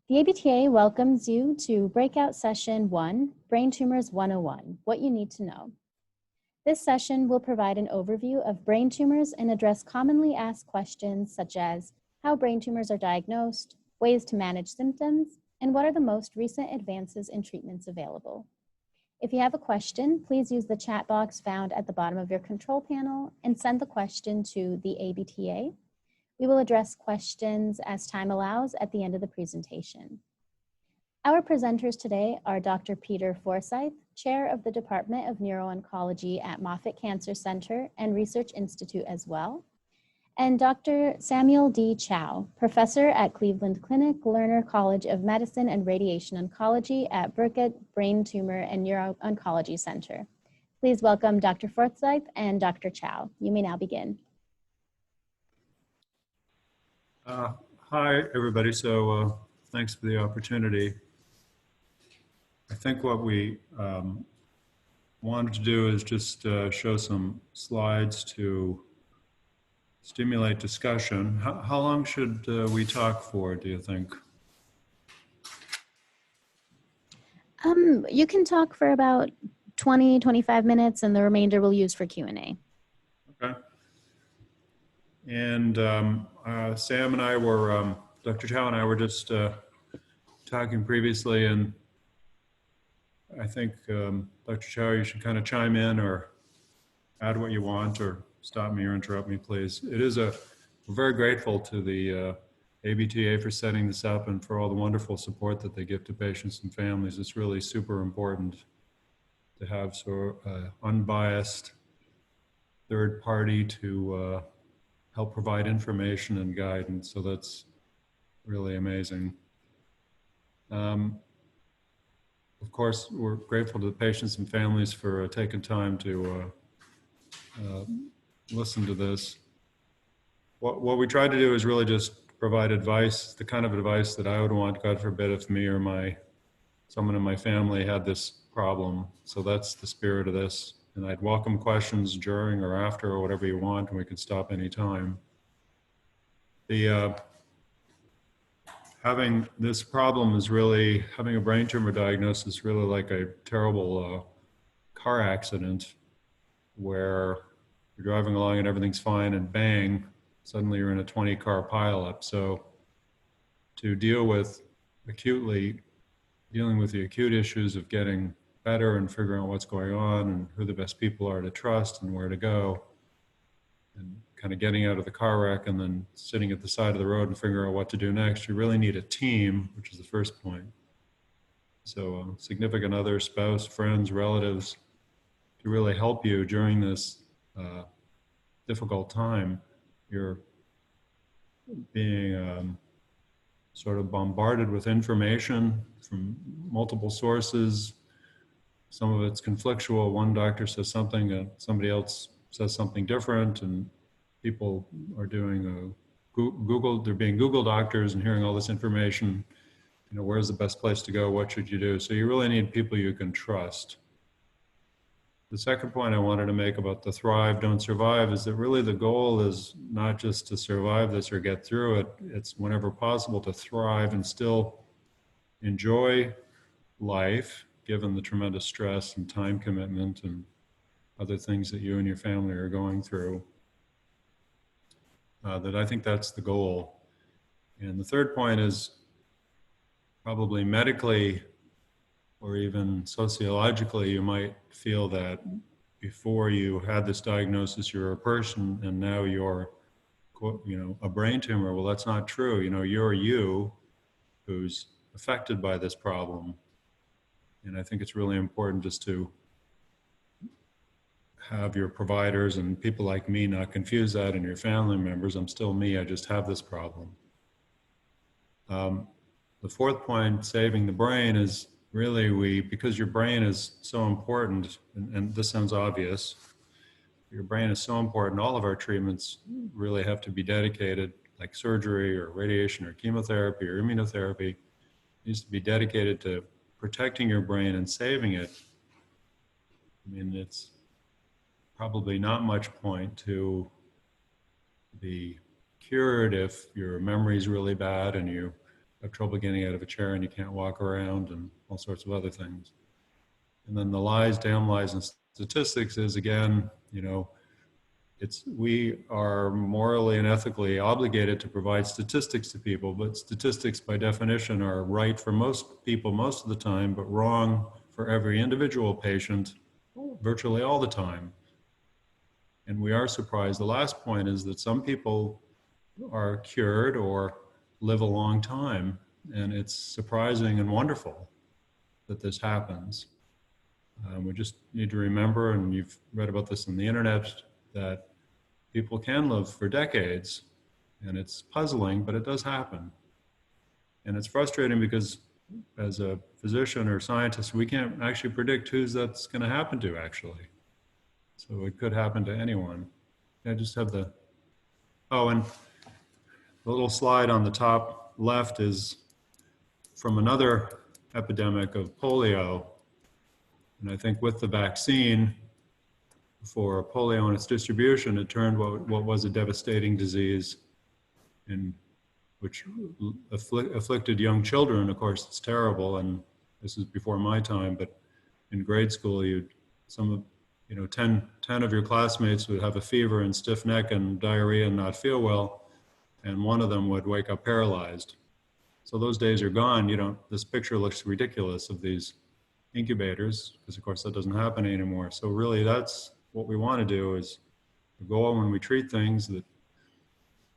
The ABTA welcomes you to Breakout Session 1, Brain Tumors 101, What You Need to Know. This session will provide an overview of brain tumors and address commonly asked questions such as how brain tumors are diagnosed, ways to manage symptoms, and what are the most recent advances in treatments available. If you have a question, please use the chat box found at the bottom of your control panel and send the question to the ABTA. We will address questions as time allows at the end of the presentation. Our presenters today are Dr. Peter Forsyth, Chair of the Department of Neuro-Oncology at Moffitt Cancer Center and Research Institute as well, and Dr. Samuel D. Chao, Professor at Cleveland Clinic, Lerner College of Medicine and Radiation Oncology at Burkhardt Brain Tumor and Neuro-Oncology Center. Please welcome Dr. Forsyth and Dr. Chao. You may now begin. Hi, everybody. So thanks for the opportunity. I think what we wanted to do is just show some slides to stimulate discussion. How long should we talk for, do you think? You can talk for about 20, 25 minutes, and the remainder we'll use for Q&A. Okay. And Sam and I were, Dr. Chao and I were just talking previously, and I think, Dr. Chao, you should kind of chime in or add what you want or stop me or interrupt me, please. We're very grateful to the ABTA for setting this up and for all the wonderful support that they give to patients and families. It's really super important to have unbiased third party to help provide information and guidance. So that's really amazing. Of course, we're grateful to the patients and families for taking time to listen to this. What we try to do is really just provide advice, the kind of advice that I would want, God forbid, if me or someone in my family had this problem. So that's the spirit of this. And I'd welcome questions during or after or whatever you want, and we can stop anytime. Having this problem is really, having a brain tumor diagnosis is really like a terrible car accident where you're driving along and everything's fine and bang, suddenly you're in a 20-car pileup. So to dealing with the acute issues of getting better and figuring out what's going on and who the best people are to trust and where to go, and kind of getting out of the car wreck and then sitting at the side of the road and figuring out what to do next, you really need a team, which is the first point. So significant other, spouse, friends, relatives, to really help you during this difficult time. You're being sort of bombarded with information from multiple sources. Some of it's conflictual. One doctor says something, somebody else says something different, and people are doing they're being Google doctors and hearing all this information. You know, where's the best place to go? What should you do? So you really need people you can trust. The second point I wanted to make about the thrive, don't survive is that really the goal is not just to survive this or get through it. It's whenever possible to thrive and still enjoy life, given the tremendous stress and time commitment and other things that you and your family are going through. That I think that's the goal. And the third point is probably medically or even sociologically, you might feel that before you had this diagnosis, you're a person and now you're, a brain tumor. Well, that's not true. You're you who's affected by this problem. And I think it's really important just to have your providers and people like me not confuse that, and your family members. I'm still me, I just have this problem. The fourth point, saving the brain, is really because your brain is so important, and this sounds obvious, your brain is so important, all of our treatments really have to be dedicated, like surgery or radiation or chemotherapy or immunotherapy, needs to be dedicated to protecting your brain and saving it. I mean, it's probably not much point to be cured if your memory is really bad and you have trouble getting out of a chair and you can't walk around, and all sorts of other things. And then the lies, damn lies, and statistics is, again, we are morally and ethically obligated to provide statistics to people, but statistics by definition are right for most people most of the time, but wrong for every individual patient virtually all the time. And we are surprised. The last point is that some people are cured or live a long time, and it's surprising and wonderful that this happens. We just need to remember, and you've read about this on the internet, that people can live for decades, and it's puzzling, but it does happen. And it's frustrating because as a physician or scientist, we can't actually predict who's that's going to happen to, actually. So it could happen to anyone. I just have the, oh, and the little slide on the top left is from another epidemic of polio. And I think with the vaccine for polio and its distribution, it turned what was a devastating disease, in which afflicted young children. Of course, it's terrible, and this is before my time, but in grade school, 10 of your classmates would have a fever and stiff neck and diarrhea and not feel well, and one of them would wake up paralyzed. So those days are gone. This picture looks ridiculous of these incubators, because of course that doesn't happen anymore. So really that's what we want to do, is the goal when we treat things that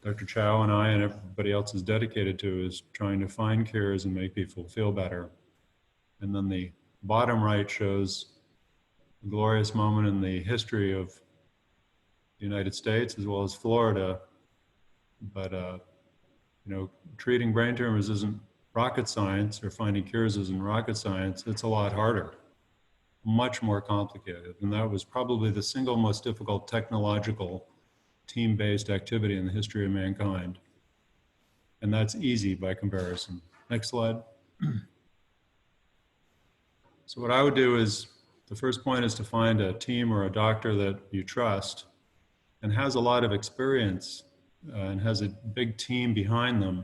Dr. Chao and I and everybody else is dedicated to, is trying to find cures and make people feel better. And then the bottom right shows a glorious moment in the history of the United States as well as Florida. But, treating brain tumors isn't rocket science, or finding cures isn't rocket science. It's a lot harder, much more complicated. And that was probably the single most difficult technological team-based activity in the history of mankind. And that's easy by comparison. Next slide. So what I would do is, the first point is to find a team or a doctor that you trust and has a lot of experience and has a big team behind them.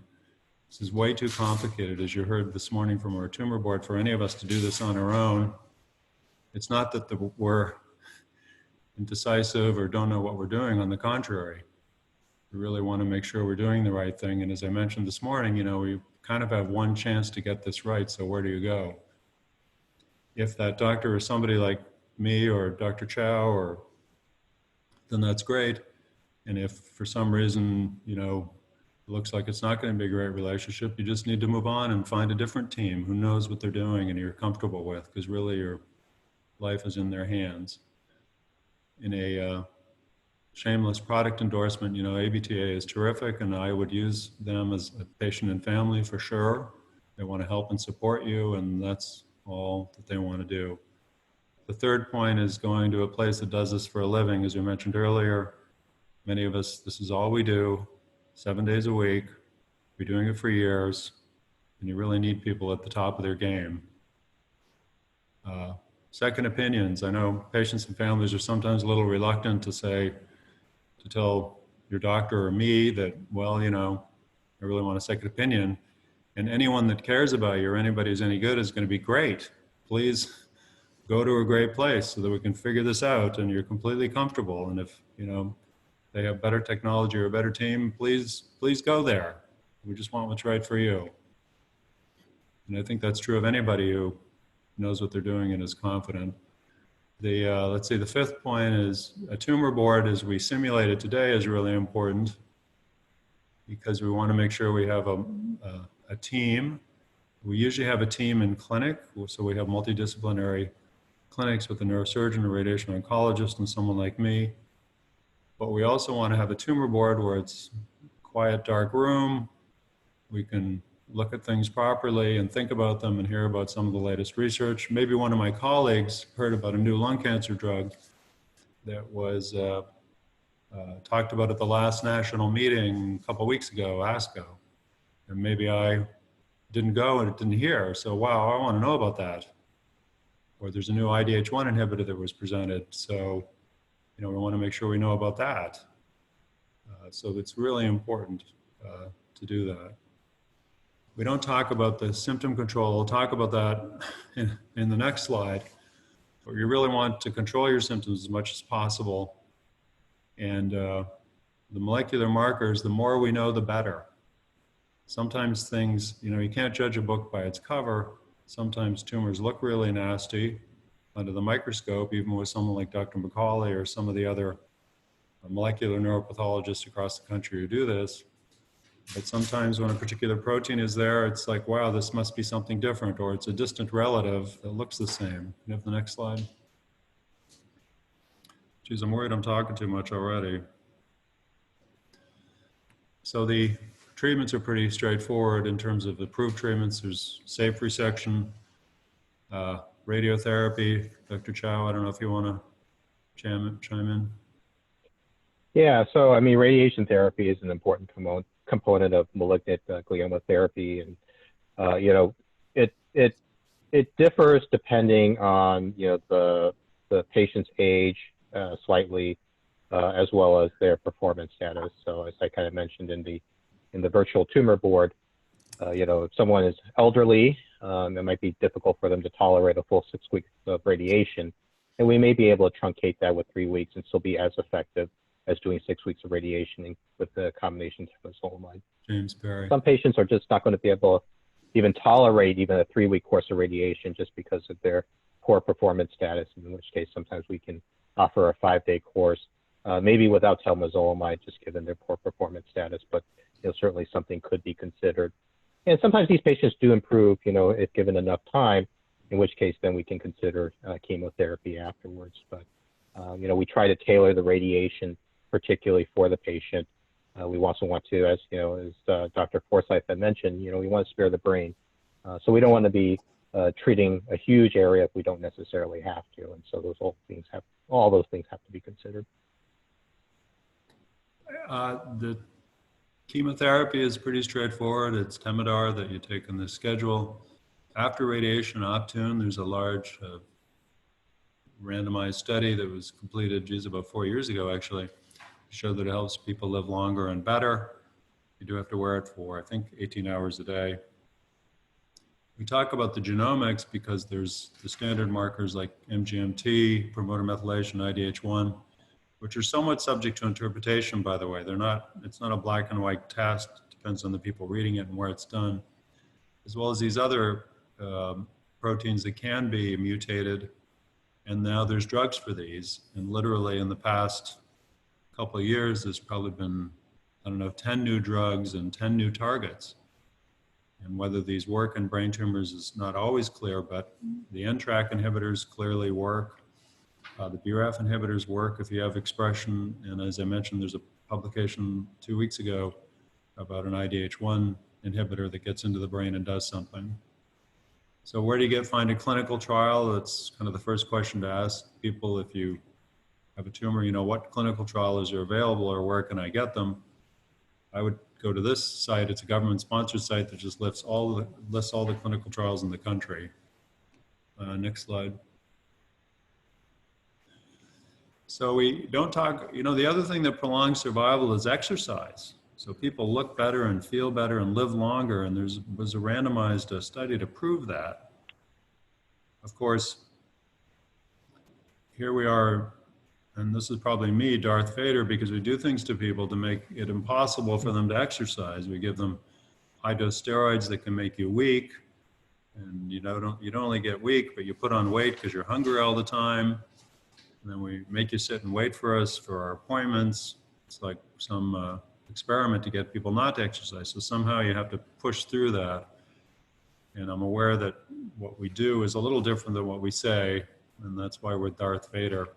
This is way too complicated, as you heard this morning from our tumor board, for any of us to do this on our own. It's not that we're indecisive or don't know what we're doing. On the contrary, we really want to make sure we're doing the right thing. And as I mentioned this morning, we kind of have one chance to get this right, so where do you go? If that doctor is somebody like me or Dr. Chao, then that's great. And if for some reason, it looks like it's not going to be a great relationship, you just need to move on and find a different team who knows what they're doing and you're comfortable with, because really your life is in their hands. In a shameless product endorsement, ABTA is terrific, and I would use them as a patient and family for sure. They want to help and support you, and that's all that they want to do. The third point is going to a place that does this for a living. As we mentioned earlier, many of us, this is all we do, 7 days a week. We're doing it for years, and you really need people at the top of their game. Second opinions. I know patients and families are sometimes a little reluctant to tell your doctor or me that, well, I really want a second opinion. And anyone that cares about you or anybody who's any good is going to be great. Please go to a great place so that we can figure this out and you're completely comfortable. And if, they have better technology or a better team, please go there. We just want what's right for you. And I think that's true of anybody who knows what they're doing and is confident. Let's see, the fifth point is a tumor board, as we simulated today, is really important, because we want to make sure we have a team. We usually have a team in clinic, so we have multidisciplinary clinics with a neurosurgeon, a radiation oncologist, and someone like me. But we also want to have a tumor board where it's a quiet, dark room. We can look at things properly and think about them and hear about some of the latest research. Maybe one of my colleagues heard about a new lung cancer drug that was talked about at the last national meeting a couple weeks ago, ASCO. And maybe I didn't go and didn't hear. So, wow, I want to know about that. Or there's a new IDH1 inhibitor that was presented. So, we want to make sure we know about that. So it's really important to do that. We don't talk about the symptom control. We'll talk about that in the next slide. But you really want to control your symptoms as much as possible. And the molecular markers, the more we know, the better. Sometimes things, you can't judge a book by its cover. Sometimes tumors look really nasty under the microscope, even with someone like Dr. McCauley or some of the other molecular neuropathologists across the country who do this. But sometimes when a particular protein is there, it's like, wow, this must be something different, or it's a distant relative that looks the same. Can you have the next slide? Geez, I'm worried I'm talking too much already. So the treatments are pretty straightforward in terms of approved treatments. There's safe resection, radiotherapy. Dr. Chao, I don't know if you want to chime in. Yeah, so I mean, radiation therapy is an important component of malignant glioma therapy, and it differs depending on the patient's age slightly, as well as their performance status. So as I kind of mentioned in the virtual tumor board, if someone is elderly, it might be difficult for them to tolerate a full 6 weeks of radiation, and we may be able to truncate that with 3 weeks and still be as effective as doing 6 weeks of radiation with the combination temozolomide. James Perry. Some patients are just not going to be able to even tolerate even a 3-week course of radiation just because of their poor performance status, in which case sometimes we can offer a 5-day course, maybe without temozolomide, just given their poor performance status, but certainly something could be considered. And sometimes these patients do improve, if given enough time, in which case then we can consider chemotherapy afterwards. But, we try to tailor the radiation particularly for the patient. We also want to, as Dr. Forsyth had mentioned, we want to spare the brain. So we don't want to be treating a huge area if we don't necessarily have to. And so all those things have to be considered. The chemotherapy is pretty straightforward. It's Temodar that you take in the schedule. After radiation, Optune, there's a large randomized study that was completed, about 4 years ago, actually, to show that it helps people live longer and better. You do have to wear it for, I think, 18 hours a day. We talk about the genomics because there's the standard markers like MGMT, promoter methylation, IDH1, which are somewhat subject to interpretation, by the way. It's not a black and white test. It depends on the people reading it and where it's done, as well as these other proteins that can be mutated. And now there's drugs for these. And literally in the past couple of years, there's probably been, 10 new drugs and 10 new targets. And whether these work in brain tumors is not always clear, but the NTRK inhibitors clearly work. The BRAF inhibitors work if you have expression. And as I mentioned, there's a publication 2 weeks ago about an IDH1 inhibitor that gets into the brain and does something. So where do you find a clinical trial? That's kind of the first question to ask people. If you have a tumor, what clinical trials are available or where can I get them? I would go to this site. It's a government-sponsored site that just lists all the clinical trials in the country. Next slide. So we don't talk, the other thing that prolongs survival is exercise. So people look better and feel better and live longer, and was a randomized study to prove that. Of course, here we are, and this is probably me, Darth Vader, because we do things to people to make it impossible for them to exercise. We give them high-dose steroids that can make you weak, and you don't only get weak, but you put on weight because you're hungry all the time. And then we make you sit and wait for us for our appointments. It's like some experiment to get people not to exercise. So somehow you have to push through that. And I'm aware that what we do is a little different than what we say, and that's why we're Darth Vader.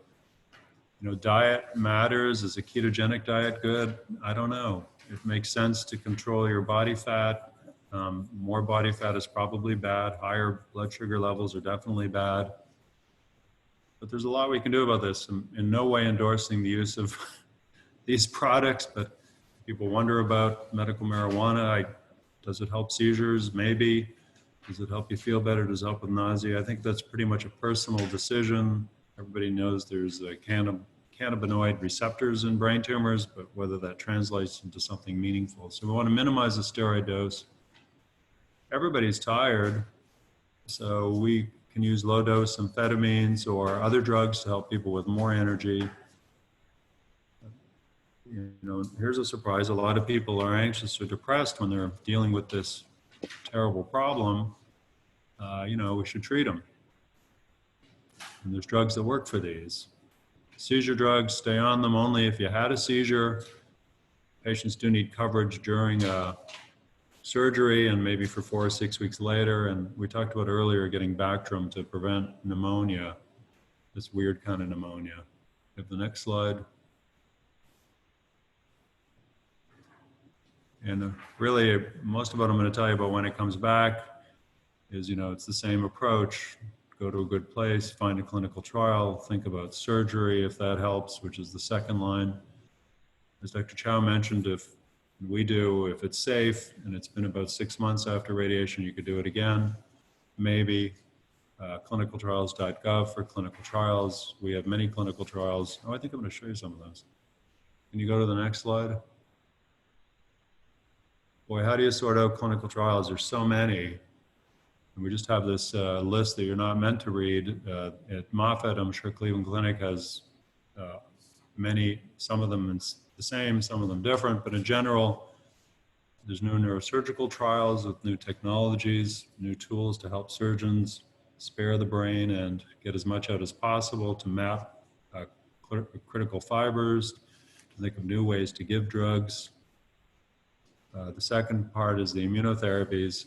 Diet matters. Is a ketogenic diet good? I don't know. It makes sense to control your body fat. More body fat is probably bad. Higher blood sugar levels are definitely bad. But there's a lot we can do about this. I'm in no way endorsing the use of these products, but people wonder about medical marijuana. Does it help seizures? Maybe. Does it help you feel better? Does it help with nausea? I think that's pretty much a personal decision. Everybody knows there's cannabinoid receptors in brain tumors, but whether that translates into something meaningful. So we want to minimize the steroid dose. everybody's tired, so we can use low-dose amphetamines or other drugs to help people with more energy. You know, here's a surprise. A lot of people are anxious or depressed when they're dealing with this terrible problem. You know, we should treat them. And there's drugs that work for these. Seizure drugs, stay on them only if you had a seizure. Patients do need coverage during surgery and maybe for 4 or 6 weeks later. And we talked about earlier getting Bactrim to prevent pneumonia, this weird kind of pneumonia. Have the next slide. And really, most of what I'm going to tell you about when it comes back is, you know, it's the same approach. Go to a good place, find a clinical trial, think about surgery if that helps, which is the second line. As Dr. Chao mentioned, if it's safe and it's been about 6 months after radiation, you could do it again. Maybe clinicaltrials.gov for clinical trials. We have many clinical trials. Oh, I think I'm going to show you some of those. Can you go to the next slide? Boy, how do you sort out clinical trials? There's so many. And we just have this list that you're not meant to read. At Moffitt, I'm sure Cleveland Clinic has many, some of them the same, some of them different, but in general, there's new neurosurgical trials with new technologies, new tools to help surgeons spare the brain and get as much out as possible to map critical fibers, to think of new ways to give drugs. The second part is the immunotherapies.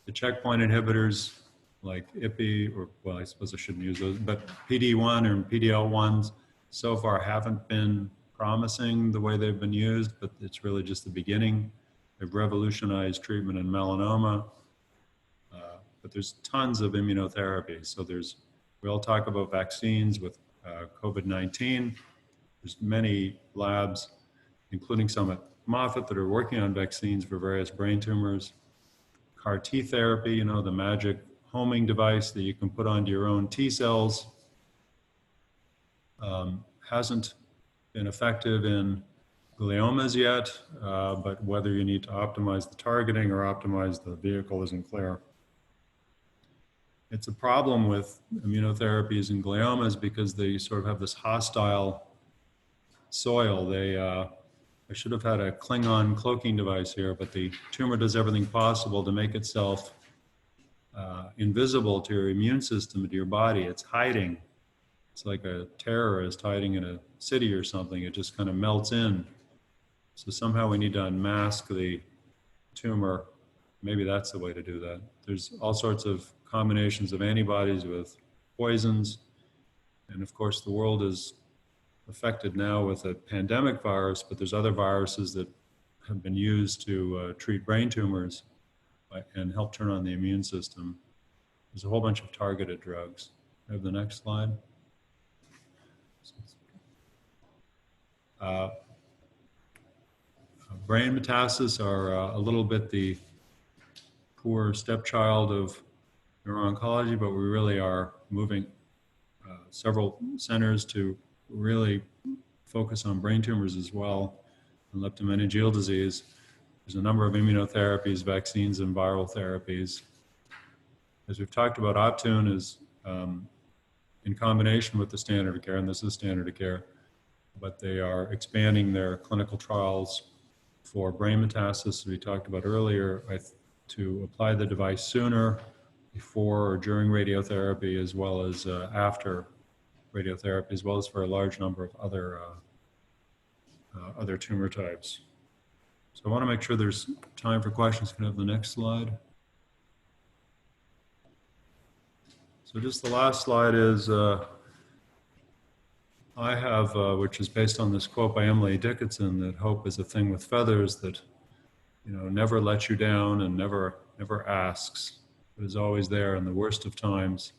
The checkpoint inhibitors like IPI, or well, I suppose I shouldn't use those, but PD-1 or PD-L1s so far haven't been promising the way they've been used, but it's really just the beginning. They've revolutionized treatment in melanoma, but there's tons of immunotherapy. So we all talk about vaccines with COVID-19. There's many labs, including some at Moffitt, that are working on vaccines for various brain tumors. CAR T therapy, you know, the magic homing device that you can put onto your own T cells, hasn't been effective in gliomas yet, but whether you need to optimize the targeting or optimize the vehicle isn't clear. It's a problem with immunotherapies and gliomas because they sort of have this hostile soil. I should have had a Klingon cloaking device here, but the tumor does everything possible to make itself invisible to your immune system, to your body. It's hiding. It's like a terrorist hiding in a city or something. It just kind of melts in. So somehow we need to unmask the tumor. Maybe that's the way to do that. There's all sorts of combinations of antibodies with poisons. And of course, the world is affected now with a pandemic virus, but there's other viruses that have been used to treat brain tumors and help turn on the immune system. There's a whole bunch of targeted drugs. I have the next slide. Brain metastases are a little bit the poor stepchild of neuro-oncology, but we really are moving several centers to really focus on brain tumors as well, and leptomeningeal disease. There's a number of immunotherapies, vaccines, and viral therapies. As we've talked about, Optune is in combination with the standard of care, and this is standard of care, but they are expanding their clinical trials for brain metastasis, we talked about earlier, to apply the device sooner, before or during radiotherapy, as well as after radiotherapy, as well as for a large number of other tumor types. So I want to make sure there's time for questions. Can I have the next slide? So just the last slide is, I have, which is based on this quote by Emily Dickinson, that hope is a thing with feathers that, you know, never lets you down and never asks, but is always there in the worst of times.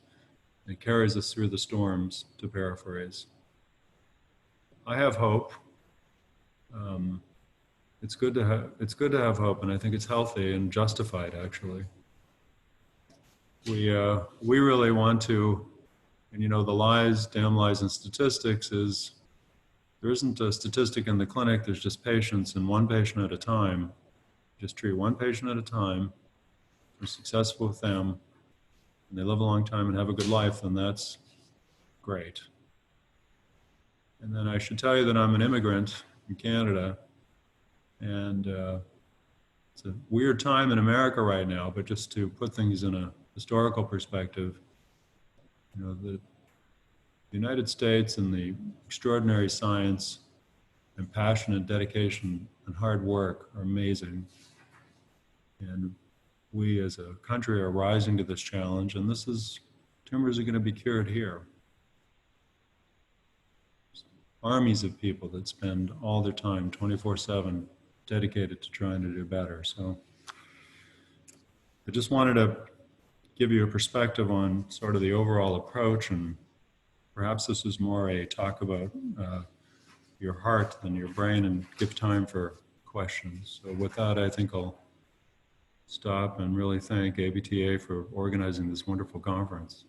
It carries us through the storms, to paraphrase. I have hope. It's good to have hope, and I think it's healthy and justified, actually. We really want to, and you know, the lies, damn lies in statistics is, there isn't a statistic in the clinic, there's just patients, and one patient at a time. Just treat one patient at a time. we're successful with them, and they live a long time and have a good life, then that's great. And then I should tell you that I'm an immigrant in Canada, and it's a weird time in America right now, but just to put things in a historical perspective, you know, the United States and the extraordinary science and passion and dedication and hard work are amazing. And we as a country are rising to this challenge, and tumors are going to be cured here. Armies of people that spend all their time 24/7 dedicated to trying to do better. So I just wanted to give you a perspective on sort of the overall approach, and perhaps this is more a talk about your heart than your brain, and give time for questions. So with that, I think I'll stop and really thank ABTA for organizing this wonderful conference.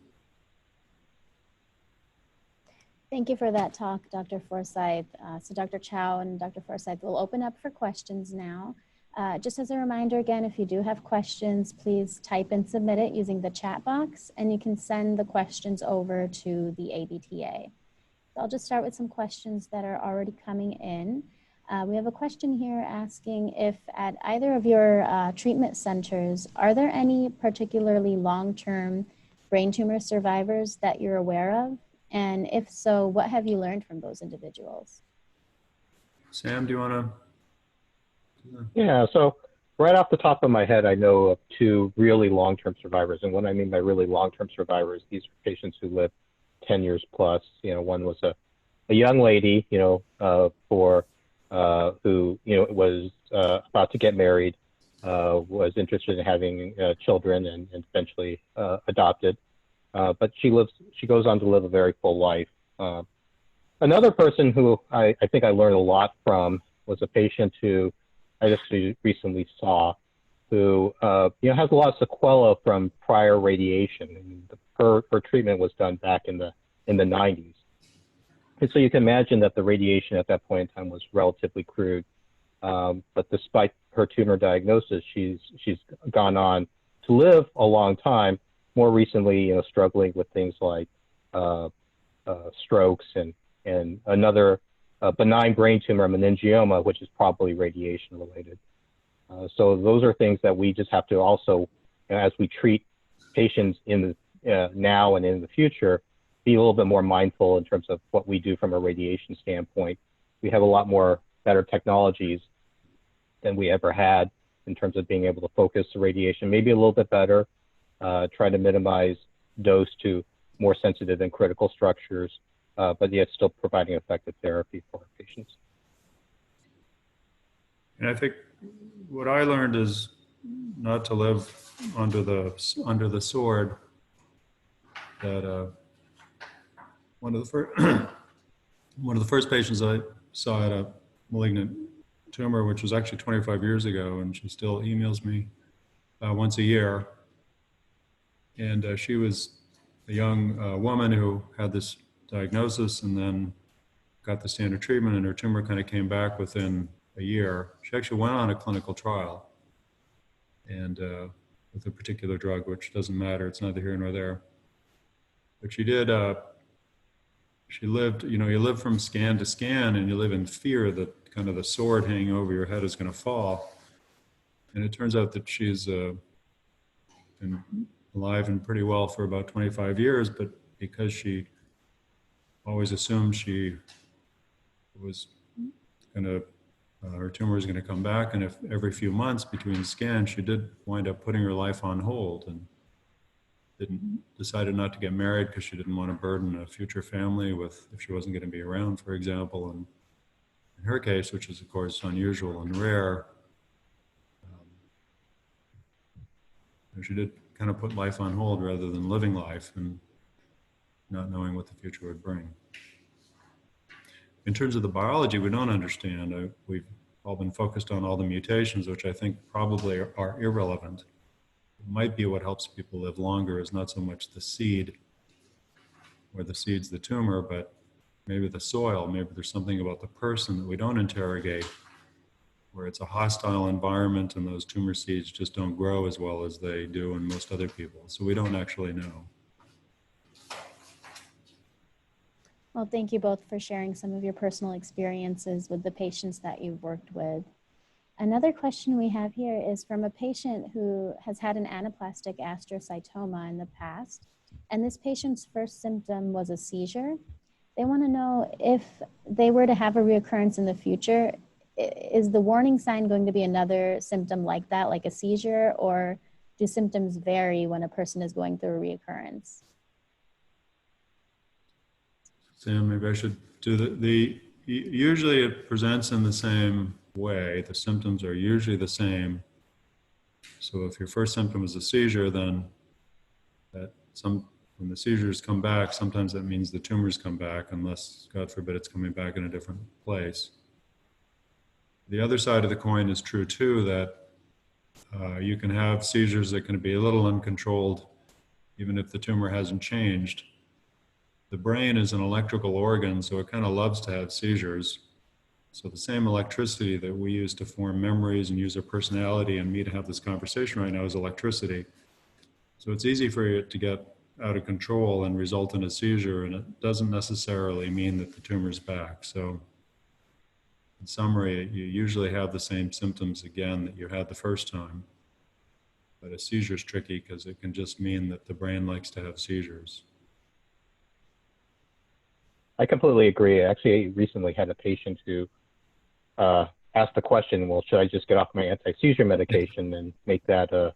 Thank you for that talk, Dr. Forsyth. So Dr. Chao and Dr. Forsyth will open up for questions now. Just as a reminder, again, if you do have questions, please type and submit it using the chat box, and you can send the questions over to the ABTA. So I'll just start with some questions that are already coming in. We have a question here asking if at either of your treatment centers, are there any particularly long-term brain tumor survivors that you're aware of? And if so, what have you learned from those individuals? Sam, do you want to? Yeah, so right off the top of my head, I know of two really long-term survivors. And what I mean by really long-term survivors, these are patients who live 10 years plus. You know, one was a young lady, you know, who, you know, was about to get married, was interested in having children and eventually adopted. But she goes on to live a very full life. Another person who I think I learned a lot from was a patient who I just recently saw, who you know, has a lot of sequela from prior radiation. And her treatment was done back in the 90s. And so you can imagine that the radiation at that point in time was relatively crude. But despite her tumor diagnosis, she's gone on to live a long time. More recently, you know, struggling with things like strokes and another benign brain tumor, meningioma, which is probably radiation related. So those are things that we just have to also, you know, as we treat patients in the now and in the future, be a little bit more mindful in terms of what we do from a radiation standpoint. We have a lot more better technologies than we ever had in terms of being able to focus the radiation, maybe a little bit better, try to minimize dose to more sensitive and critical structures, but yet still providing effective therapy for our patients. And I think what I learned is not to live under the sword. That one of the first patients I saw had a malignant tumor, which was actually 25 years ago, and she still emails me once a year. And she was a young woman who had this diagnosis and then got the standard treatment, and her tumor kind of came back within a year. She actually went on a clinical trial and with a particular drug, which doesn't matter, it's neither here nor there. But she did, she lived, you know, you live from scan to scan and you live in fear that kind of the sword hanging over your head is going to fall. And it turns out that she's been alive and pretty well for about 25 years, but because she always assumed she was going to, her tumor was going to come back, and if every few months between scans, she did wind up putting her life on hold and decided not to get married because she didn't want to burden a future family with, if she wasn't going to be around, for example. And in her case, which is of course unusual and rare, she did kind of put life on hold rather than living life and not knowing what the future would bring. In terms of the biology, we don't understand. We've all been focused on all the mutations, which I think probably are irrelevant. It might be what helps people live longer is not so much the seed, or the seed's the tumor, but maybe the soil. Maybe there's something about the person that we don't interrogate, where it's a hostile environment and those tumor seeds just don't grow as well as they do in most other people. So we don't actually know. Well, thank you both for sharing some of your personal experiences with the patients that you've worked with. Another question we have here is from a patient who has had an anaplastic astrocytoma in the past, and this patient's first symptom was a seizure. They want to know if they were to have a reoccurrence in the future, is the warning sign going to be another symptom like that, like a seizure, or do symptoms vary when a person is going through a reoccurrence? Sam, maybe I should do usually it presents in the same way. The symptoms are usually the same. So if your first symptom is a seizure, then when the seizures come back, sometimes that means the tumors come back, unless, God forbid, it's coming back in a different place. The other side of the coin is true too, that you can have seizures that can be a little uncontrolled, even if the tumor hasn't changed. The brain is an electrical organ, so it kind of loves to have seizures. So the same electricity that we use to form memories and use our personality and me to have this conversation right now is electricity. So it's easy for it to get out of control and result in a seizure, and it doesn't necessarily mean that the tumor's back. So in summary, you usually have the same symptoms again that you had the first time. But a seizure is tricky because it can just mean that the brain likes to have seizures. I completely agree. I actually recently had a patient who asked the question, well, should I just get off my anti-seizure medication and make that a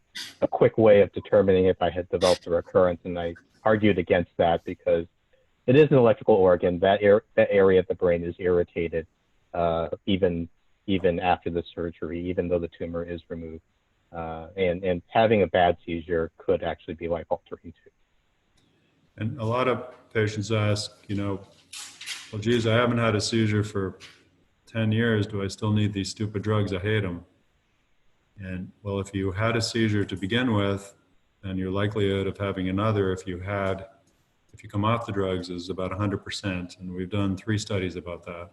quick way of determining if I had developed a recurrence? And I argued against that because it is an electrical organ. That area of the brain is irritated even after the surgery, even though the tumor is removed. And having a bad seizure could actually be life-altering too. And a lot of patients ask, well, geez, I haven't had a seizure for 10 years. Do I still need these stupid drugs? I hate them. And well, if you had a seizure to begin with, then your likelihood of having another, if you come off the drugs, is about 100%. And we've done 3 studies about that.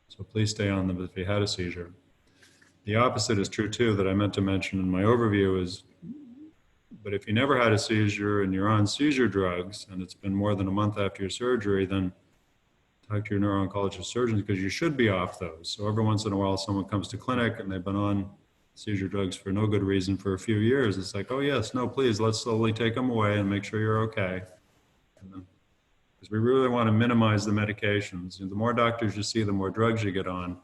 So please stay on them if you had a seizure. The opposite is true too, that I meant to mention in my overview is, but if you never had a seizure and you're on seizure drugs and it's been more than a month after your surgery, then talk to your neuro-oncologist surgeons, because you should be off those. So every once in a while, someone comes to clinic and they've been on seizure drugs for no good reason for a few years. It's like, oh yes, no, please, let's slowly take them away and make sure you're okay. Because we really want to minimize the medications. The more doctors you see, the more drugs you get on.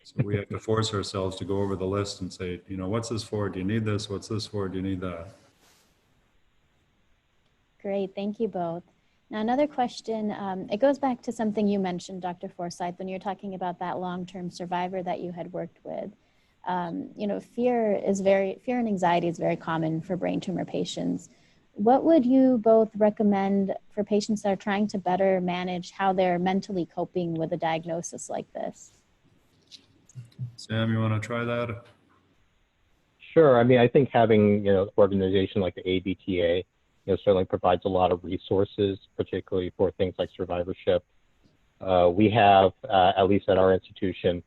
So we have to force ourselves to go over the list and say, what's this for? Do you need this? What's this for? Do you need that? Great, thank you both. Now, another question, it goes back to something you mentioned, Dr. Forsyth, when you're talking about that long-term survivor that you had worked with. Fear and anxiety is very common for brain tumor patients. What would you both recommend for patients that are trying to better manage how they're mentally coping with a diagnosis like this? Sam, you want to try that? Sure. I mean, I think having, an organization like the ABTA, certainly provides a lot of resources, particularly for things like survivorship. We have, at least at our institution,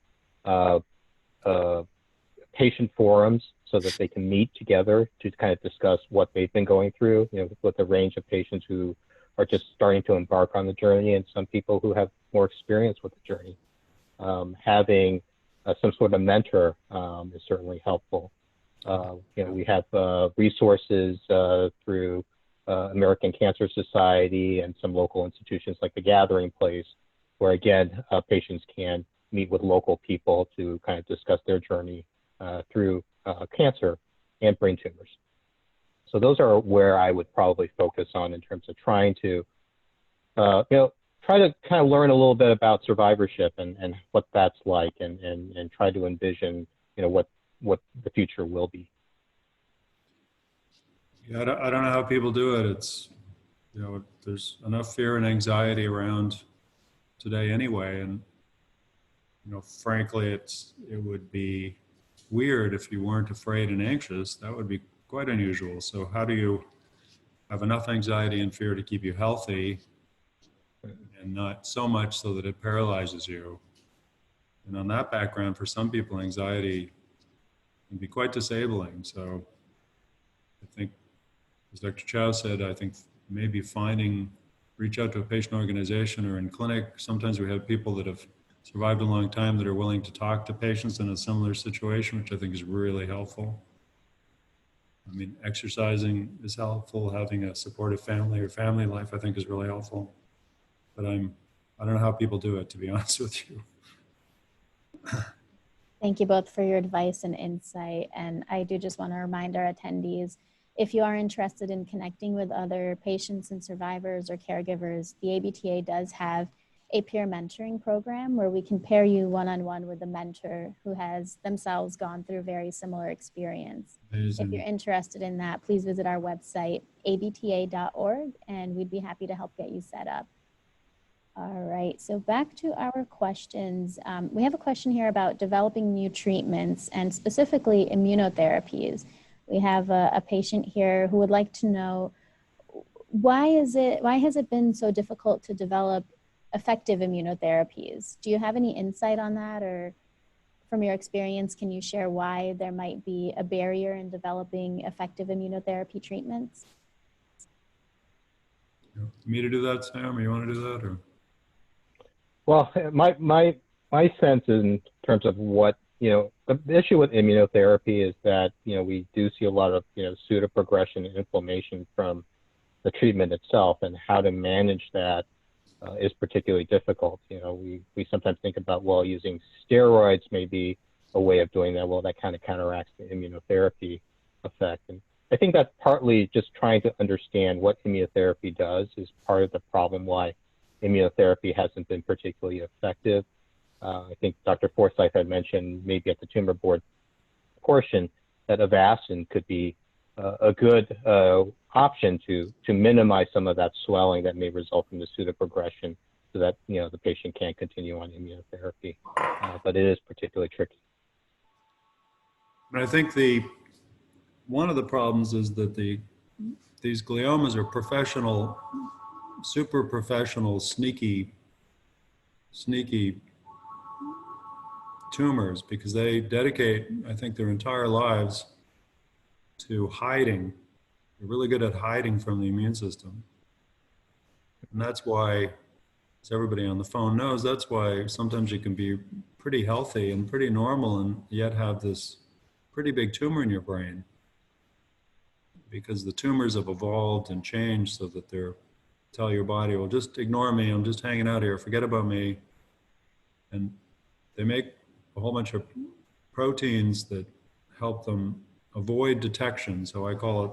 patient forums so that they can meet together to kind of discuss what they've been going through, with a range of patients who are just starting to embark on the journey and some people who have more experience with the journey. Having some sort of mentor is certainly helpful. We have resources through American Cancer Society and some local institutions like the Gathering Place, where again, patients can meet with local people to kind of discuss their journey through cancer and brain tumors. So those are where I would probably focus on in terms of trying to, try to kind of learn a little bit about survivorship and what that's like, and try to envision, what the future will be. Yeah, I don't know how people do it. It's, there's enough fear and anxiety around today anyway. And, frankly, it would be weird if you weren't afraid and anxious. That would be quite unusual. So how do you have enough anxiety and fear to keep you healthy and not so much so that it paralyzes you? And on that background, for some people, anxiety can be quite disabling. So I think, as Dr. Chao said, I think maybe reach out to a patient organization or in clinic. Sometimes we have people that have survived a long time that are willing to talk to patients in a similar situation, which I think is really helpful. I mean, exercising is helpful. Having a supportive family or family life, I think, is really helpful. But I don't know how people do it, to be honest with you. Thank you both for your advice and insight. And I do just want to remind our attendees, if you are interested in connecting with other patients and survivors or caregivers, the ABTA does have a peer mentoring program where we can pair you one-on-one with a mentor who has themselves gone through a very similar experience. Amazing. If you're interested in that, please visit our website, abta.org, and we'd be happy to help get you set up. All right, so back to our questions. We have a question here about developing new treatments and specifically immunotherapies. We have a patient here who would like to know, why has it been so difficult to develop effective immunotherapies? Do you have any insight on that, or from your experience, can you share why there might be a barrier in developing effective immunotherapy treatments? Me to do that, Sam, or you want to do that? Or? Well, my sense in terms of what, the issue with immunotherapy is that, we do see a lot of, pseudoprogression and inflammation from the treatment itself, and how to manage that is particularly difficult. We sometimes think about, well, using steroids may be a way of doing that. Well, that kind of counteracts the immunotherapy effect. And I think that's partly just trying to understand what immunotherapy does is part of the problem why immunotherapy hasn't been particularly effective. I think Dr. Forsyth had mentioned maybe at the tumor board portion that Avastin could be a good option to minimize some of that swelling that may result from the pseudoprogression, so that the patient can't continue on immunotherapy. But it is particularly tricky. But I think one of the problems is that these gliomas are professional, super professional, sneaky tumors, because they dedicate, I think, their entire lives to hiding. They're really good at hiding from the immune system. And that's why, as everybody on the phone knows, that's why sometimes you can be pretty healthy and pretty normal and yet have this pretty big tumor in your brain, because the tumors have evolved and changed so that they're tell your body, well, just ignore me, I'm just hanging out here, forget about me. And they make a whole bunch of proteins that help them avoid detection. So I call it,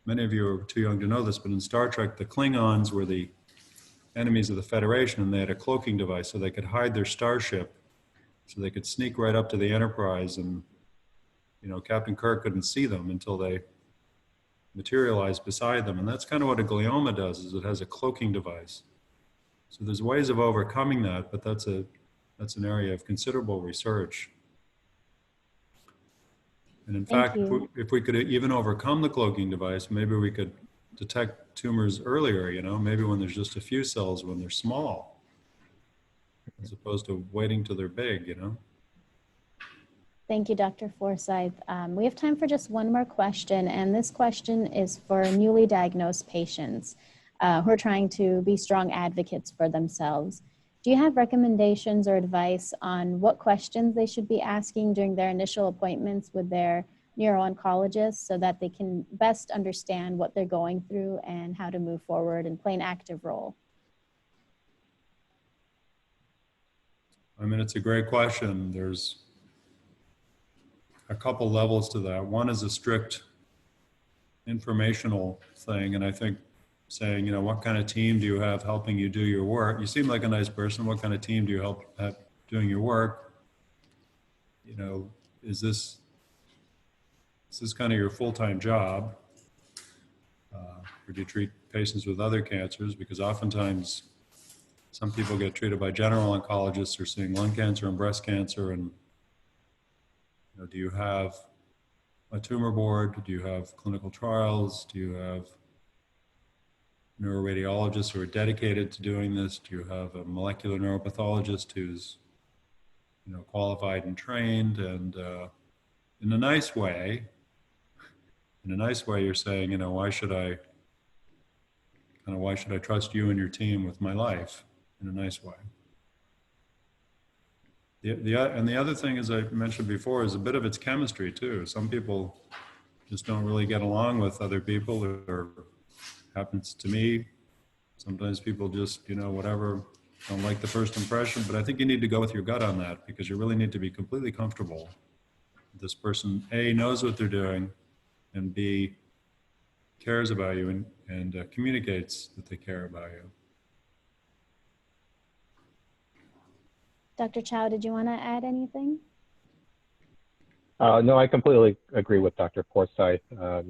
many of you are too young to know this, but in Star Trek, the Klingons were the enemies of the Federation, and they had a cloaking device so they could hide their starship, so they could sneak right up to the Enterprise, and Captain Kirk couldn't see them until they materialized beside them. And that's kind of what a glioma does, is it has a cloaking device. So there's ways of overcoming that, but that's an area of considerable research. And in fact, if we could even overcome the cloaking device, maybe we could detect tumors earlier, maybe when there's just a few cells, when they're small, as opposed to waiting till they're big, Thank you, Dr. Forsyth. We have time for just one more question, and this question is for newly diagnosed patients who are trying to be strong advocates for themselves. Do you have recommendations or advice on what questions they should be asking during their initial appointments with their neuro-oncologist so that they can best understand what they're going through and how to move forward and play an active role? I mean, it's a great question. There's a couple levels to that. One is a strict informational thing, and I think saying, what kind of team do you have helping you do your work? You seem like a nice person. What kind of team do you help have doing your work? Is this kind of your full-time job? Or do you treat patients with other cancers? Because oftentimes some people get treated by general oncologists who are seeing lung cancer and breast cancer, and do you have a tumor board? Do you have clinical trials? Do you have neuroradiologists who are dedicated to doing this? Do you have a molecular neuropathologist who's qualified and trained, and in a nice way, you're saying, why should I trust you and your team with my life in a nice way. And the other thing, as I mentioned before, is a bit of its chemistry too. Some people just don't really get along with other people, or happens to me. Sometimes people just, whatever, don't like the first impression, but I think you need to go with your gut on that, because you really need to be completely comfortable. This person, A, knows what they're doing, and B, cares about you and communicates that they care about you. Dr. Chao, did you want to add anything? No, I completely agree with Dr. Forsyth. I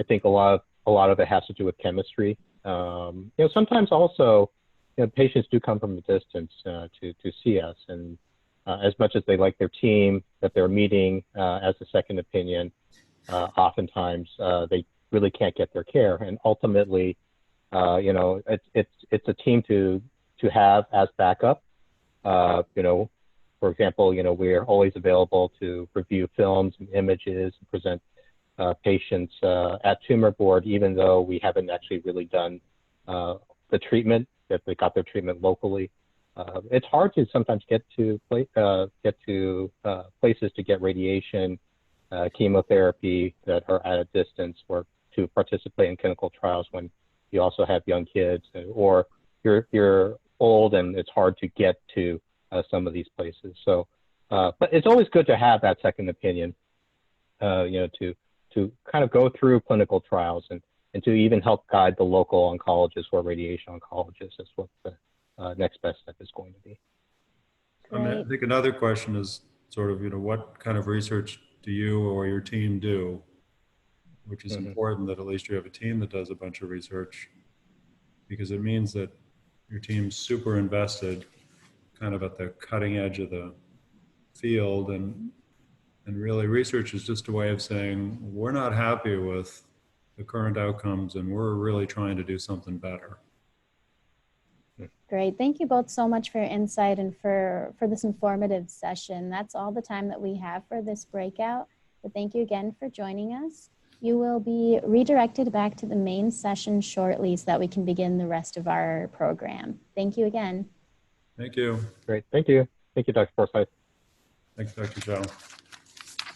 think a lot of it has to do with chemistry. Sometimes also, patients do come from a distance to see us, and as much as they like their team that they're meeting as a second opinion, oftentimes they really can't get their care, and ultimately, it's a team to have as backup. For example, we're always available to review films and images and present patients at tumor board, even though we haven't actually really done the treatment, that they got their treatment locally. It's hard to sometimes get to places to get radiation, chemotherapy that are at a distance, or to participate in clinical trials when you also have young kids, or you're old and it's hard to get to some of these places. So, but it's always good to have that second opinion, to kind of go through clinical trials and to even help guide the local oncologist or radiation oncologist as what the next best step is going to be. I think another question is sort of, what kind of research do you or your team do? Which is important, that at least you have a team that does a bunch of research, because it means that your team's super invested, kind of at the cutting edge of the field, and really research is just a way of saying, we're not happy with the current outcomes and we're really trying to do something better. Great. Thank you both so much for your insight and for this informative session. That's all the time that we have for this breakout, but thank you again for joining us. You will be redirected back to the main session shortly so that we can begin the rest of our program. Thank you again. Thank you. Great. Thank you. Thank you, Dr. Forsyth. Thanks, Dr. Chao.